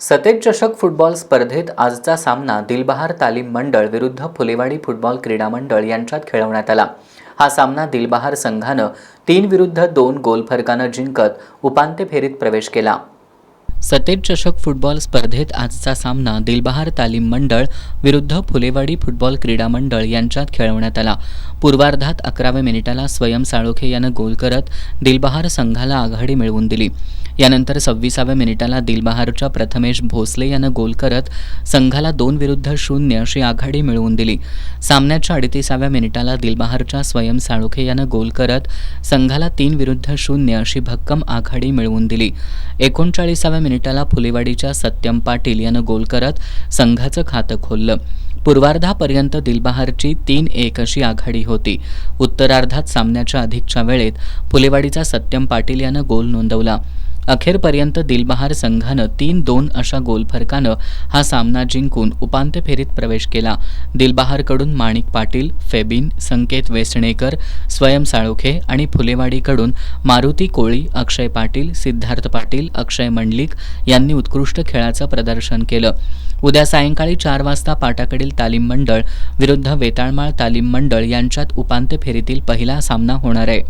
सतेज चषक फुटबॉल स्पर्धेत आजचा सामना दिलबहार तालीम मंडळ विरुद्ध फुलेवाडी फुटबॉल क्रीडा मंडळ यांच्यात खेळवण्यात आला। हा सामना दिलबहार संघानं 3-2 गोल फरकानं जिंकत उपांत्य फेरीत प्रवेश केला। सतेज चषक फुटबॉल स्पर्धेत आजचा सामना दिलबहार तालीम मंडळ विरुद्ध फुलेवाडी फुटबॉल क्रीडा मंडळ यांच्यात खेळवण्यात आला। पूर्वार्धात 11व्या मिनिटाला स्वयं साळोखे यानं गोल करत दिलबहार संघाला आघाडी मिळवून दिली। यानंतर 26व्या मिनिटाला दिलबहारच्या प्रथमेश भोसले यानं गोल करत संघाला 2-0 अशी आघाडी मिळवून दिली। सामन्याच्या 38व्या मिनिटाला दिलबहारच्या स्वयं साळोखे यानं गोल करत संघाला 3-0 अशी भक्कम आघाडी मिळवून दिली। 39व्या मिनिटाला फुलेवाडीच्या सत्यम पाटील यानं गोल करत संघाचं खातं खोललं। पूर्वार्धापर्यंत दिलबहारची 3-1 अशी आघाडी होती। उत्तरार्धात सामन्याच्या अधिकच्या वेळेत फुलेवाडीचा सत्यम पाटील यानं गोल नोंदवला। अखेरपर्यंत दिलबहार संघानं 3-2 अशा गोल फरकानं हा सामना जिंकून उपांत्य फेरीत प्रवेश केला। दिलबहारकडून माणिक पाटील, फेबिन, संकेत वेसणेकर, स्वयं साळोखे आणि फुलेवाडीकडून मारुती कोळी, अक्षय पाटील, सिद्धार्थ पाटील, अक्षय मंडलिक यांनी उत्कृष्ट खेळाचं प्रदर्शन केलं। उद्या सायंकाळी 4 वाजता पाटाकडील तालीम मंडळ विरुद्ध वेताळमाळ तालीम मंडळ यांच्यात उपांत्य फेरीतील पहिला सामना होणार आहे।